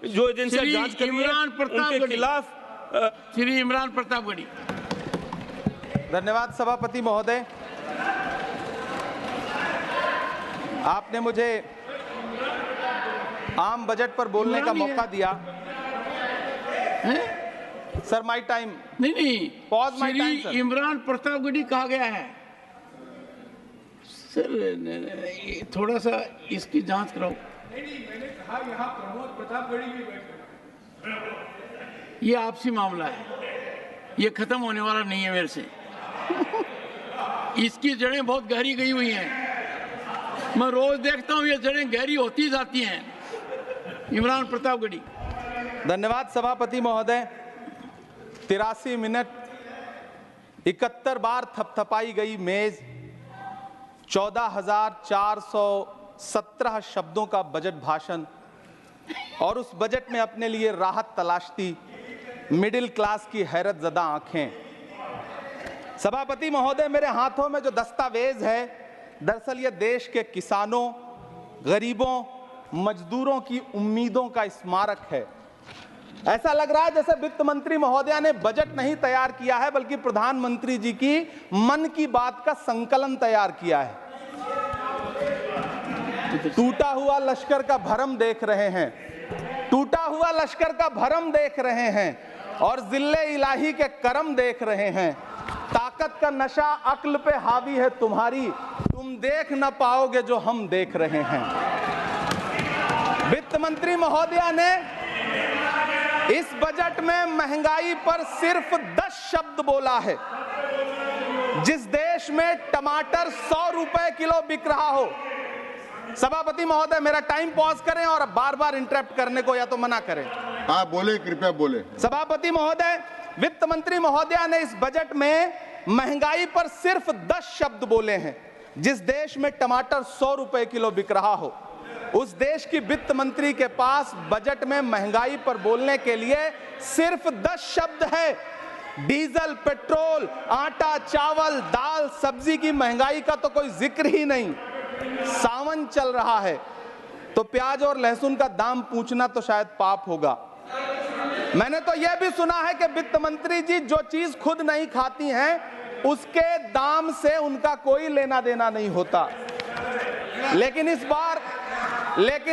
जो एजेंसियां जांच कर रही हैं उनके खिलाफ श्री इमरान प्रतापगढ़ी। धन्यवाद सभापति महोदय, आपने मुझे आम बजट पर बोलने का मौका दिया। Sir my time. नहीं, pause my time Shri Imran Pratapgarhi कहा गया है। सर थोड़ा सा इसकी जांच कराओ। मैंने कहा यहाँ प्रमोद प्रतापगढ़ी भी बैठे। ये आपसी मामला है, ये खत्म होने वाला नहीं है मेरे से। इसकी जड़ें बहुत गहरी गई हुई हैं, मैं रोज देखता हूँ ये जड़ें गहरी होती जाती हैं। इमरान प्रतापगढ़ी। धन्यवाद सभापति महोदय। 83 मिनट 71 बार थपथपाई गई मेज, 14,417 शब्दों का बजट भाषण और उस बजट में अपने लिए राहत तलाशती मिडिल क्लास की हैरतजदा आंखें। सभापति महोदय, मेरे हाथों में जो दस्तावेज है, दरअसल ये देश के किसानों, गरीबों, मजदूरों की उम्मीदों का स्मारक है। ऐसा लग रहा है जैसे वित्त मंत्री महोदया ने बजट नहीं तैयार किया है बल्कि प्रधानमंत्री जी की मन की बात का संकलन तैयार किया है। टूटा हुआ लश्कर का भरम देख रहे हैं, टूटा हुआ लश्कर का भरम देख रहे हैं और जिल्ले इलाही के करम देख रहे हैं। ताकत का नशा अक्ल पे हावी है तुम्हारी, तुम देख न पाओगे जो हम देख रहे हैं। वित्त मंत्री महोदया ने इस बजट में महंगाई पर सिर्फ 10 शब्द बोला है। जिस देश में टमाटर 100 रुपए किलो बिक रहा हो। सभापति महोदय, मेरा टाइम पॉज करें और बार बार इंटरप्ट करने को या तो मना करें। हाँ बोले, कृपया बोले। सभापति महोदय, वित्त मंत्री महोदया ने इस बजट में महंगाई पर सिर्फ 10 शब्द बोले हैं। जिस देश में टमाटर 100 रुपए किलो बिक रहा हो, उस देश की वित्त मंत्री के पास बजट में महंगाई पर बोलने के लिए सिर्फ 10 शब्द है। डीजल, पेट्रोल, आटा, चावल, दाल, सब्जी की महंगाई का तो कोई जिक्र ही नहीं। सावन चल रहा है तो प्याज और लहसुन का दाम पूछना तो शायद पाप होगा। मैंने तो यह भी सुना है कि वित्त मंत्री जी जो चीज खुद नहीं खाती हैं उसके दाम से उनका कोई लेना देना नहीं होता। लेकिन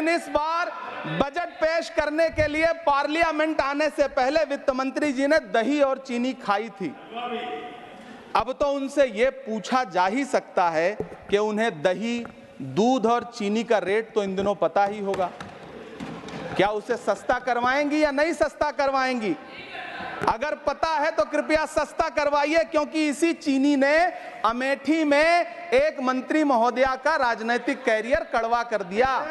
इस बार बजट पेश करने के लिए पार्लियामेंट आने से पहले वित्त मंत्री जी ने दही और चीनी खाई थी। अब तो उनसे यह पूछा जा ही सकता है कि उन्हें दही, दूध और चीनी का रेट तो इन दिनों पता ही होगा। क्या उसे सस्ता करवाएंगी या नहीं सस्ता करवाएंगी? अगर पता है तो कृपया सस्ता करवाइए, क्योंकि इसी चीनी ने अमेठी में एक मंत्री महोदया का राजनीतिक कैरियर कड़वा कर दिया।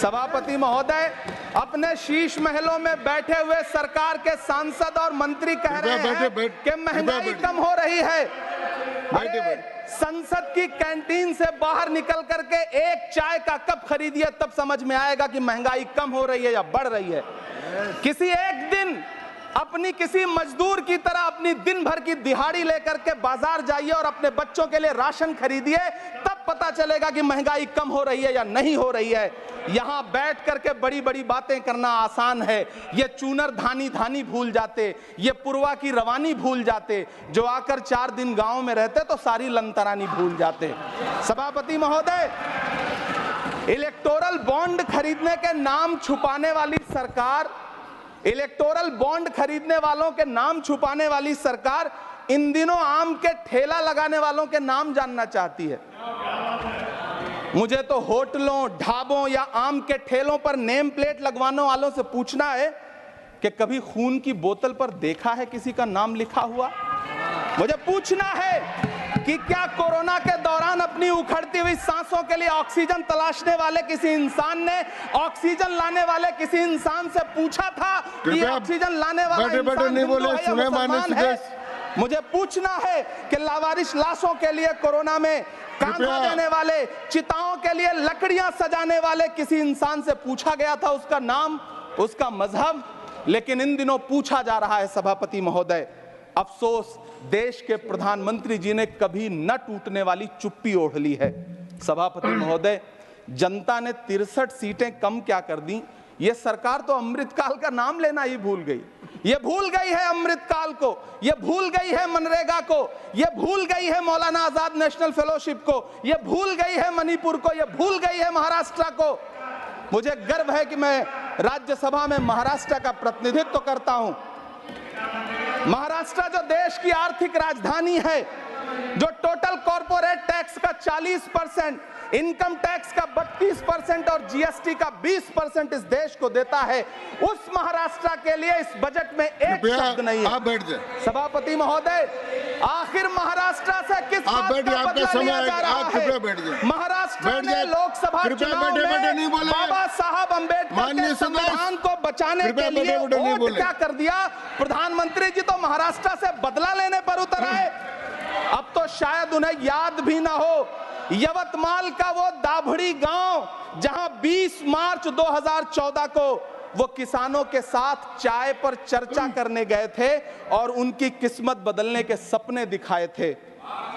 सभापति महोदय, अपने शीश महलों में बैठे हुए सरकार के सांसद और मंत्री कह रहे हैं कि महंगाई कम हो रही है। संसद की कैंटीन से बाहर निकल करके एक चाय का कप खरीदिए, तब समझ में आएगा कि महंगाई कम हो रही है या बढ़ रही है। किसी एक दिन अपनी किसी मजदूर की तरह अपनी दिन भर की दिहाड़ी लेकर के बाजार जाइए और अपने बच्चों के लिए राशन खरीदिए, तब पता चलेगा कि महंगाई कम हो रही है या नहीं हो रही है। यहां बैठ करके बड़ी बड़ी बातें करना आसान है। ये चूनर धानी धानी भूल जाते, ये पुरवा की रवानी भूल जाते, जो आकर 4 दिन गांव में रहते तो सारी लंतरानी भूल जाते। सभापति महोदय, इलेक्टोरल बॉन्ड खरीदने के नाम छुपाने वाली सरकार, इलेक्टोरल बॉन्ड खरीदने वालों के नाम छुपाने वाली सरकार इन दिनों आम के ठेला लगाने वालों के नाम जानना चाहती है। मुझे तो होटलों, ढाबों या आम के ठेलों पर नेम प्लेट लगवाने वालों से पूछना है कि कभी खून की बोतल पर देखा है किसी का नाम लिखा हुआ? मुझे पूछना है कि क्या कोरोना के दौरान अपनी उखड़ती हुई सांसों के लिए ऑक्सीजन तलाशने वाले किसी इंसान ने ऑक्सीजन लाने वाले किसी इंसान से पूछा था कि ऑक्सीजन लाने वाला इंसान हिंदू है या मुसलमान है? मुझे पूछना है कि लावारिश लाशों के लिए कोरोना में कांधा देने वाले, चिताओं के लिए लकड़ियां सजाने वाले किसी इंसान से पूछा गया था उसका नाम, उसका मजहब? लेकिन इन दिनों पूछा जा रहा है। सभापति महोदय, अफसोस देश के प्रधानमंत्री जी ने कभी न टूटने वाली चुप्पी ओढ़ ली है। सभापति महोदय, जनता ने 63 सीटें कम क्या कर दी, ये सरकार तो अमृतकाल का नाम लेना ही भूल गई। ये भूल गई है अमृतकाल को, ये भूल गई है मनरेगा को, ये भूल गई है मौलाना आजाद नेशनल फेलोशिप को, ये भूल गई है मणिपुर को, ये भूल गई है महाराष्ट्र को। मुझे गर्व है कि मैं राज्यसभा में महाराष्ट्र का प्रतिनिधित्व करता हूं। महाराष्ट्र जो देश की आर्थिक राजधानी है, जो टोटल कॉर्पोरेट टैक्स का 40%, इनकम टैक्स का 32% और जीएसटी का 20% इस देश को देता है, उस महाराष्ट्र के लिए इस बजट में एक शब्द नहीं है। आप बैठ जाए। सभापति महोदय, आखिर महाराष्ट्र से किस बात का बदला लिया जा रहा है? महाराष्ट्र में लोकसभा चुनाव में बाबा साहब अम्बेडकर के संविधान को बचाने के लिए वोट क्या कर दिया? प्रधानमंत्री जी तो महाराष्ट्र से बदला लेने पर उतर आए। अब तो शायद उन्हें याद भी ना हो यवतमाल का वो दाभड़ी गांव जहां 20 मार्च 2014 को वो किसानों के साथ चाय पर चर्चा करने गए थे और उनकी किस्मत बदलने के सपने दिखाए थे।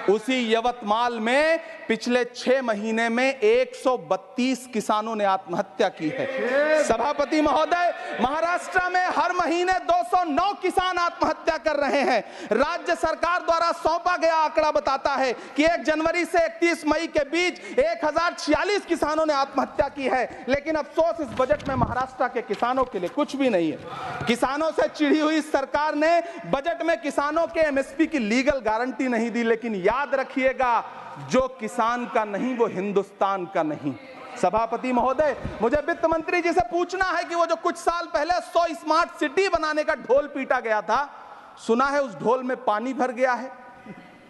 उसी यवतमाल में पिछले 6 महीने में 132 किसानों ने आत्महत्या की है। सभापति महोदय, महाराष्ट्र में हर महीने 209 किसान आत्महत्या कर रहे हैं। राज्य सरकार द्वारा सौंपा गया आंकड़ा बताता है कि 1 जनवरी से 31 मई के बीच 1046 किसानों ने आत्महत्या की है। लेकिन अफसोस, इस बजट में महाराष्ट्र के किसानों के लिए कुछ भी नहीं है। किसानों से चिढ़ी हुई सरकार ने बजट में किसानों के एमएसपी की लीगल गारंटी नहीं दी। लेकिन याद रखिएगा, जो किसान का नहीं वो हिंदुस्तान का नहीं। सभापति महोदय, मुझे वित्त मंत्री जी से पूछना है कि वो जो कुछ साल पहले 100 स्मार्ट सिटी बनाने का ढोल पीटा गया था, सुना है उस ढोल में पानी भर गया है,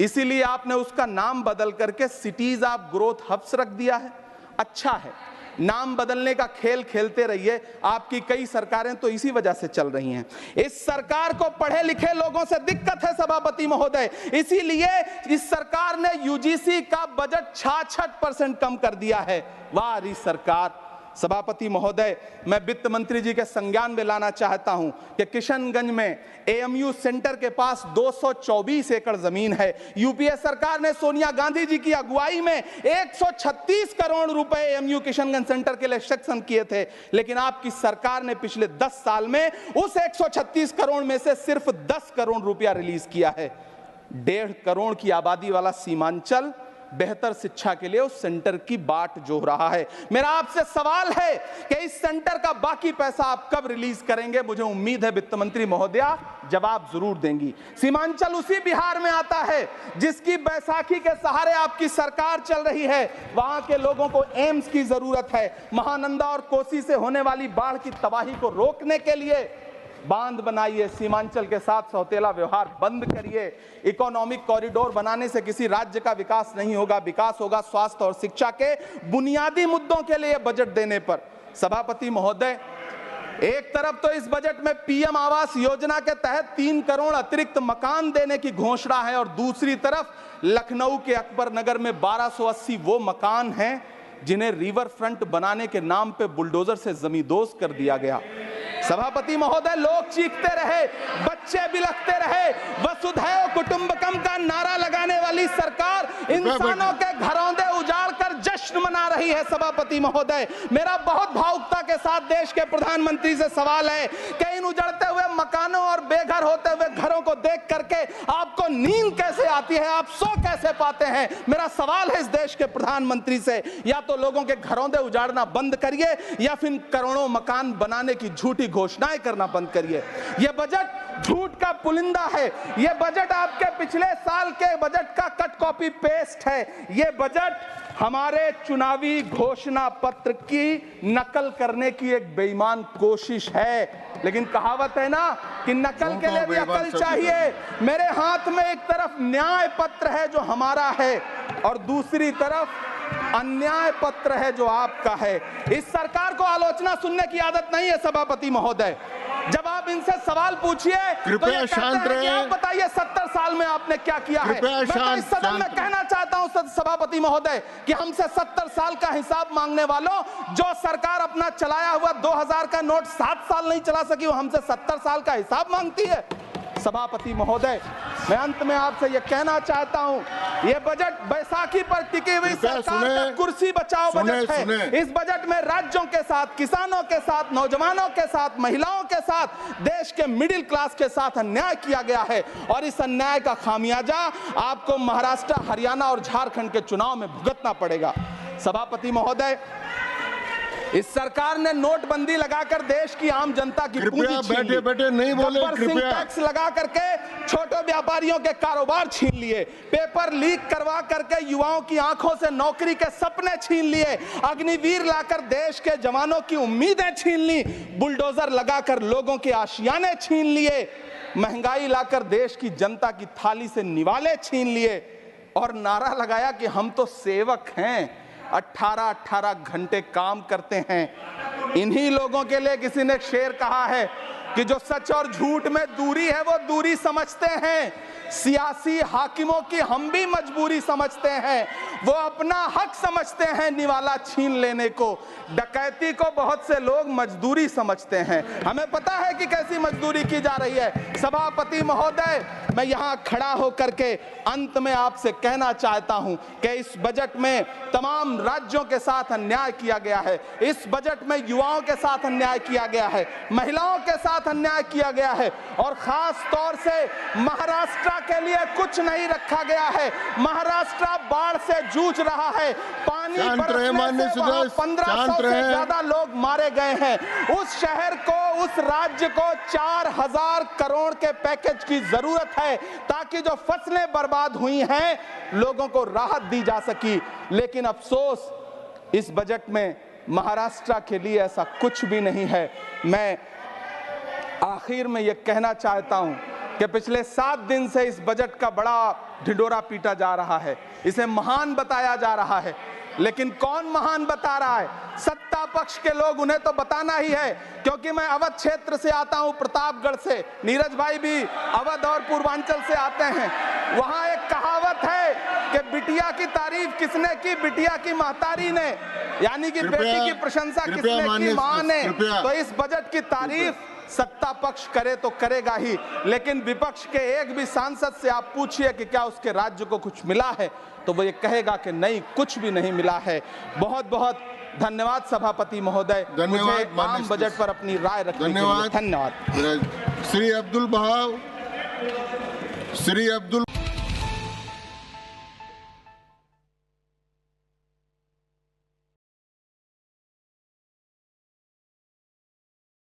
इसीलिए आपने उसका नाम बदल करके सिटीज ऑफ ग्रोथ हब्स रख दिया है। अच्छा है, नाम बदलने का खेल खेलते रहिए। आपकी कई सरकारें तो इसी वजह से चल रही हैं। इस सरकार को पढ़े लिखे लोगों से दिक्कत है सभापति महोदय, इसीलिए इस सरकार ने यूजीसी का बजट 66% कम कर दिया है। वाह री सरकार। सभापति महोदय, मैं वित्त मंत्री जी के संज्ञान में लाना चाहता हूं कि किशनगंज में एएमयू सेंटर के पास 224 एकड़ जमीन है। यूपीए सरकार ने सोनिया गांधी जी की अगुवाई में 136 करोड़ रुपए एएमयू किशनगंज सेंटर के लिए सेक्शन किए थे। लेकिन आपकी सरकार ने पिछले 10 साल में उस 136 करोड़ में से सिर्फ 10 करोड़ रुपया रिलीज किया है। 1.5 करोड़ की आबादी वाला सीमांचल बेहतर शिक्षा के लिए उस सेंटर की बाट जोह रहा है। मेरा आपसे सवाल है कि इस सेंटर का बाकी पैसा आप कब रिलीज करेंगे? मुझे उम्मीद है वित्त मंत्री महोदया जवाब जरूर देंगी। सीमांचल उसी बिहार में आता है जिसकी बैसाखी के सहारे आपकी सरकार चल रही है। वहां के लोगों को एम्स की जरूरत है। महानंदा और कोसी से होने वाली बाढ़ की तबाही को रोकने के लिए बांध बनाइए, सीमांचल के साथ सौतेला व्यवहार बंद करिए। इकोनॉमिक कॉरिडोर बनाने से किसी राज्य का विकास नहीं होगा, विकास होगा स्वास्थ्य और शिक्षा के बुनियादी मुद्दों के लिए बजट देने पर। सभापति महोदय, एक तरफ तो इस बजट में पीएम आवास योजना के तहत 3 करोड़ अतिरिक्त मकान देने की घोषणा है और दूसरी तरफ लखनऊ के अकबर नगर में 1280 वो मकान हैं जिन्हें रिवर फ्रंट बनाने के नाम पे बुलडोजर से जमींदोज कर दिया गया। सभापति महोदय, लोग चीखते रहे, बच्चे बिलखते रहे, वसुधैव कुटुंबकम का नारा लगाने वाली सरकार इंसानों के घरौंदे उजाड़ कर जश्न मना रही है। सभापति महोदय, मेरा बहुत भावुकता के साथ देश के प्रधानमंत्री से सवाल है कि इन उजड़ते हुए मकानों और बेघर होते हुए घरों को देख करके आपको नींद कैसे आती है, आप सो कैसे पाते हैं? मेरा सवाल है इस देश के प्रधानमंत्री से, या तो लोगों के घरौंदे उजाड़ना बंद करिए या फिर करोड़ों मकान बनाने की झूठी घोषणाएं करना बंद करिए। यह बजट झूठ का पुलिंदा है। यह बजट आपके पिछले साल के बजट का कट कॉपी पेस्ट है। यह बजट हमारे चुनावी घोषणा पत्र की नकल करने की एक बेईमान कोशिश है। लेकिन कहावत है ना कि नकल के लिए भी अकल चाहिए। मेरे हाथ में एक तरफ न्याय पत्र है जो हमारा है और दूसरी तरफ अन्याय पत्र है जो आपका है। इस सरकार को आलोचना सुनने की आदत नहीं है सभापति महोदय। जब आप इनसे सवाल पूछिए तो ये कहते हैं कि आप बताइए 70 साल में आपने क्या किया है। मैं तो इस सदन में कहना चाहता हूं सभापति महोदय कि हमसे 70 साल का हिसाब मांगने वालों, जो सरकार अपना चलाया हुआ 2000 का नोट 7 साल नहीं चला सकी, वो हमसे 70 साल का हिसाब मांगती है। सभापति महोदय, मैं अंत में आपसे यह कहना चाहता हूं, यह बजट बैसाखी पर टिकी हुई सरकार का कुर्सी बचाओ बजट है। इस बजट में राज्यों के साथ, किसानों के साथ, नौजवानों के साथ, महिलाओं के साथ, देश के मिडिल क्लास के साथ अन्याय किया गया है और इस अन्याय का खामियाजा आपको महाराष्ट्र, हरियाणा और झारखंड के चुनाव में भुगतना पड़ेगा। सभापति महोदय, इस सरकार ने नोटबंदी लगाकर देश की आम जनता की पूंजी छीन ली। बैठे नहीं बोले, कृपया टैक्स लगा करके छोटे व्यापारियों के कारोबार छीन लिए, पेपर लीक करवा करके युवाओं की आंखों से नौकरी के सपने छीन लिए, अग्निवीर लाकर देश के जवानों की उम्मीदें छीन ली, बुलडोजर लगाकर लोगों के आशियाने छीन लिए, महंगाई लाकर देश की जनता की थाली से निवाले छीन लिए और नारा लगाया कि हम तो सेवक हैं, 18-18 घंटे काम करते हैं। इन्हीं लोगों के लिए किसी ने शेर कहा है कि जो सच और झूठ में दूरी है वो दूरी समझते हैं, सियासी हाकिमों की हम भी मजबूरी समझते हैं, वो अपना हक समझते हैं निवाला छीन लेने को, डकैती को बहुत से लोग मजदूरी समझते हैं। हमें पता है कि कैसी मजदूरी की जा रही है। सभापति महोदय, मैं यहाँ खड़ा होकर के अंत में आपसे कहना चाहता हूँ कि इस बजट में तमाम राज्यों के साथ अन्याय किया गया है, इस बजट में युवाओं के साथ अन्याय किया गया है, महिलाओं के साथ अन्याय किया गया है और खास तौर से महाराष्ट्र के लिए कुछ नहीं रखा गया है। महाराष्ट्र बाढ़ से जूझ रहा है, पानी बरसने से वहां 1500 से ज्यादा लोग मारे गए हैं। उस शहर को, उस राज्य को 4000 करोड़ के पैकेज की जरूरत है ताकि जो फसलें बर्बाद हुई हैं लोगों को राहत दी जा सकी। लेकिन अफसोस, इस बजट में महाराष्ट्र के लिए ऐसा कुछ भी नहीं है। मैं आखिर में यह कहना चाहता हूं कि पिछले 7 दिन से इस बजट का बड़ा ढिंढोरा पीटा जा रहा है, इसे महान बताया जा रहा है, लेकिन कौन महान बता रहा है? सत्ता पक्ष के लोग, उन्हें तो बताना ही है, क्योंकि मैं अवध क्षेत्र से आता हूं, प्रतापगढ़ से, नीरज भाई भी अवध और पूर्वांचल से आते हैं। वहां एक कहावत है कि बिटिया की तारीफ किसने की? बिटिया की महतारी ने, यानी कि बेटी की प्रशंसा किसने की? मां ने। तो इस बजट की तारीफ सत्ता पक्ष करे तो करेगा ही, लेकिन विपक्ष के एक भी सांसद से आप पूछिए कि क्या उसके राज्य को कुछ मिला है, तो वो ये कहेगा कि नहीं, कुछ भी नहीं मिला है। बहुत बहुत धन्यवाद सभापति महोदय, मुझे आम बजट पर अपनी राय रखने के लिए धन्यवाद। श्री अब्दुल बहाव, श्री अब्दुल